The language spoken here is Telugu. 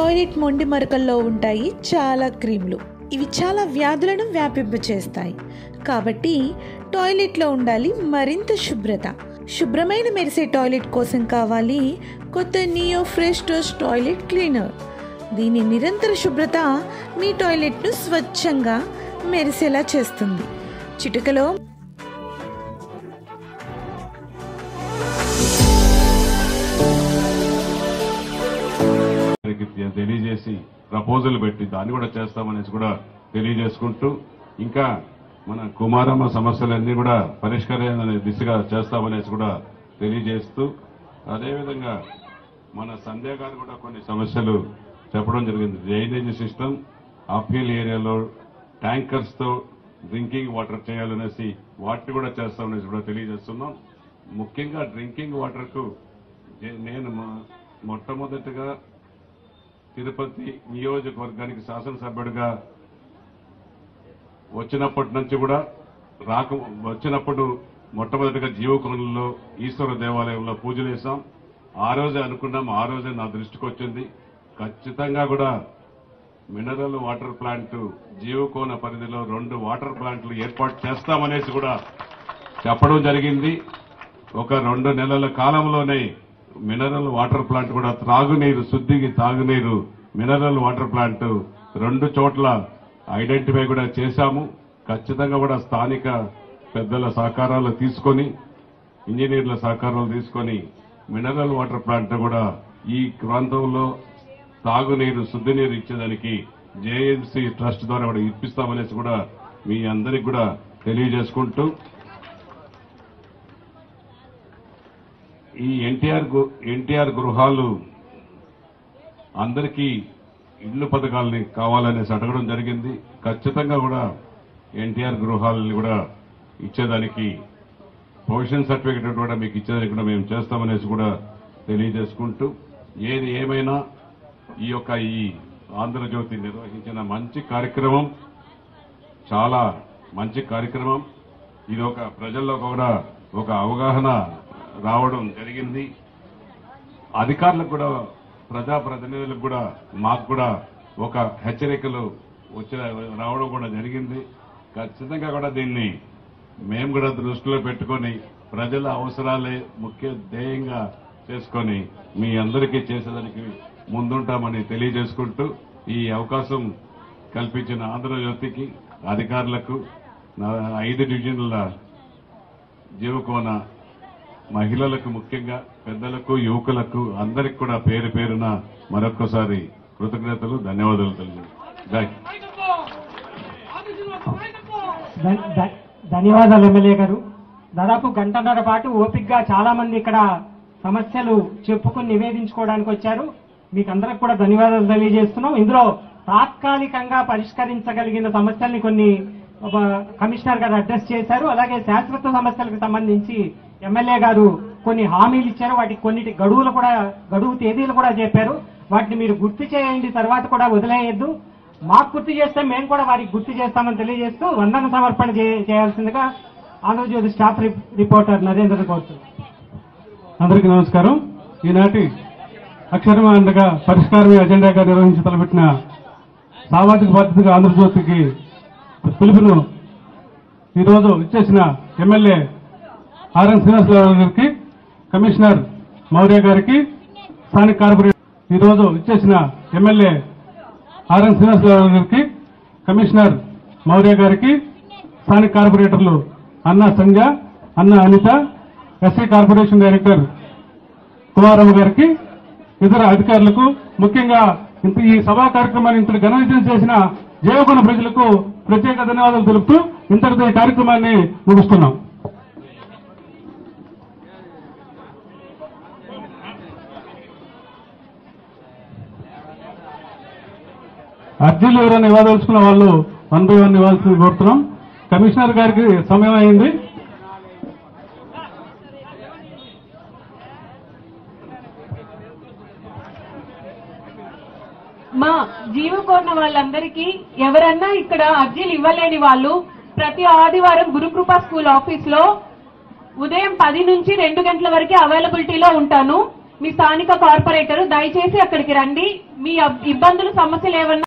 టాయిలెట్ మొండి మరకల్లో ఉంటాయి చాలా క్రీములు. ఇవి చాలా వ్యాధులను వ్యాపింపచేస్తాయి. కాబట్టి టాయిలెట్లో ఉండాలి మరింత శుభ్రత. శుభ్రమైన మెరిసే టాయిలెట్ కోసం కావాలి కొత్త neo fresh toes toilet cleaner. దీని నిరంతర శుభ్రత మీ టాయిలెట్ను స్వచ్ఛంగా మెరిసేలా చేస్తుంది. చిటికలో తెలియజేసి ప్రపోజల్ పెట్టి దాన్ని కూడా చేస్తామనేసి కూడా తెలియజేసుకుంటూ, ఇంకా మన కుమారమ్మ సమస్యలన్నీ కూడా పరిష్కారం దిశగా చేస్తామనేసి కూడా తెలియజేస్తూ, అదేవిధంగా మన సంధ్య గారు కూడా కొన్ని సమస్యలు చెప్పడం జరిగింది. డ్రైనేజ్ సిస్టమ్ అప్పీల్ ఏరియాలో ట్యాంకర్స్ తో డ్రింకింగ్ వాటర్ చేయాలనేసి వాటిని కూడా చేస్తామనేసి కూడా తెలియజేస్తున్నాం. ముఖ్యంగా డ్రింకింగ్ వాటర్ కు నేను మొట్టమొదటిగా తిరుపతి నియోజకవర్గానికి శాసనసభ్యుడిగా వచ్చినప్పటి నుంచి కూడా వచ్చినప్పుడు మొట్టమొదటిగా జీవకోణంలో ఈశ్వర దేవాలయంలో పూజలు చేశాం. ఆ రోజే అనుకున్నాం, ఆ రోజే నా దృష్టికి వచ్చింది. ఖచ్చితంగా కూడా మినరల్ వాటర్ ప్లాంట్ జీవకోణ పరిధిలో 2 వాటర్ ప్లాంట్లు ఏర్పాటు చేస్తామనేసి కూడా చెప్పడం జరిగింది. ఒక 2 నెలల కాలంలోనే మినరల్ వాటర్ ప్లాంట్ కూడా త్రాగునీరు, శుద్ధికి తాగునీరు మినరల్ వాటర్ ప్లాంట్ 2 చోట్ల ఐడెంటిఫై కూడా చేశాము. ఖచ్చితంగా కూడా స్థానిక పెద్దల సహకారాలు తీసుకొని, ఇంజనీర్ల సహకారాలు తీసుకొని మినరల్ వాటర్ ప్లాంట్ కూడా ఈ ప్రాంతంలో తాగునీరు, శుద్ధి నీరు ఇచ్చేదానికి జేఎంసీ ట్రస్ట్ ద్వారా కూడా ఇప్పిస్తామనేసి కూడా మీ అందరికి కూడా తెలియజేసుకుంటూ, ఈ ఎన్టీఆర్ గృహాలు అందరికీ ఇళ్లు పథకాలని కావాలనేసి అడగడం జరిగింది. ఖచ్చితంగా కూడా ఎన్టీఆర్ గృహాలని కూడా ఇచ్చేదానికి ప్రొవిజన్ సర్టిఫికేట్ కూడా మీకు ఇచ్చేదానికి కూడా మేము చేస్తామనేసి కూడా తెలియజేసుకుంటూ, ఏది ఏమైనా ఈ ఆంధ్రజ్యోతి నిర్వహించిన మంచి కార్యక్రమం, చాలా మంచి కార్యక్రమం. ఇది ఒక ప్రజల్లో కూడా ఒక అవగాహన రావడం జరిగింది. అధికారులకు కూడా, ప్రజాప్రతినిధులకు కూడా, మాకు కూడా ఒక హెచ్చరికలు రావడం కూడా జరిగింది. ఖచ్చితంగా కూడా దీన్ని మేము కూడా దృష్టిలో పెట్టుకొని ప్రజల అవసరాలే ముఖ్య ధ్యేయంగా చేసుకొని మీ అందరికీ చేసేదానికి ముందుంటామని తెలియజేసుకుంటూ, ఈ అవకాశం కల్పించిన ఆంధ్రజ్యోతికి, అధికారులకు, 5 డివిజన్ల జీవకోణ మహిళలకు, ముఖ్యంగా పెద్దలకు, యువకులకు అందరికి కూడా పేరు పేరున మరొక్కసారి కృతజ్ఞతలు, ధన్యవాదాలు తెలియజేస్తాను. ధన్యవాదాలు ఎమ్మెల్యే గారు. దాదాపు గంటన్నర పాటు ఓపికగా చాలా మంది ఇక్కడ సమస్యలు చెప్పుకుని నివేదించుకోవడానికి వచ్చారు. మీకు అందరికి కూడా ధన్యవాదాలు తెలియజేస్తున్నాం. ఇందులో తాత్కాలికంగా పరిష్కరించగలిగిన సమస్యల్ని కొన్ని కమిషనర్ గారు అడ్రస్ చేశారు. అలాగే శాశ్వత సమస్యలకు సంబంధించి ఎమ్మెల్యే గారు కొన్ని హామీలు ఇచ్చారు. వాటికి కొన్నిటి గడువు తేదీలు కూడా చెప్పారు. వాటిని మీరు గుర్తు చేయండి, తర్వాత కూడా వదిలేయద్దు. మాకు గుర్తు చేస్తే మేము కూడా వారికి గుర్తు చేస్తామని తెలియజేస్తూ వందన సమర్పణ చేయాల్సిందిగా ఆంధ్రజ్యోతి స్టాఫ్ రిపోర్టర్ నరేంద్ర కోరుతున్నారు. అందరికీ నమస్కారం. ఈనాటి అక్షరమానందగా పరిష్కారమే అజెండాగా నిర్వహించి తలపెట్టిన సామాజిక బాధ్యతగా ఆంధ్రజ్యోతికి పిలుపును ఈరోజు ఇచ్చేసిన ఎమ్మెల్యే ఆర్ఎన్ శ్రీనివాసరావు గారికి, కమిషనర్ మౌర్య గారికి, స్థానిక కార్పొరేటర్ ఈరోజు ఇచ్చేసిన ఎమ్మెల్యే ఆర్ఎన్ శ్రీనివాసరావు గారికి, కమిషనర్ మౌర్య గారికి, స్థానిక కార్పొరేటర్లు అన్న సంధ్య, అన్న Anitha, SC corporation director Kumaramma గారికి, ఇతర అధికారులకు, ముఖ్యంగా ఈ సభా కార్యక్రమాన్ని ఇంత ఘన విజయం చేసిన జీవకోణ ప్రజలకు ప్రత్యేక ధన్యవాదాలు తెలుపుతూ ఇంతటితో ఈ కార్యక్రమాన్ని ముగిస్తున్నాం. అర్జీలు ఎవరైనా ఇవ్వదలుచుకున్న వాళ్ళు 1 by 1 ఇవ్వాల్సింది కోరుతున్నాం. కమిషనర్ గారికి సమయం అయింది. మా జీవకోణ వాళ్ళందరికీ ఎవరన్నా ఇక్కడ అర్జీలు ఇవ్వలేని వాళ్ళు ప్రతి ఆదివారం గురుకృపా స్కూల్ ఆఫీస్ లో ఉదయం 10 నుంచి 2 గంటల వరకు అవైలబిలిటీలో ఉంటాను. మీ స్థానిక కార్పొరేటర్ దయచేసి అక్కడికి రండి. మీ ఇబ్బందులు సమస్యలు ఏమన్నా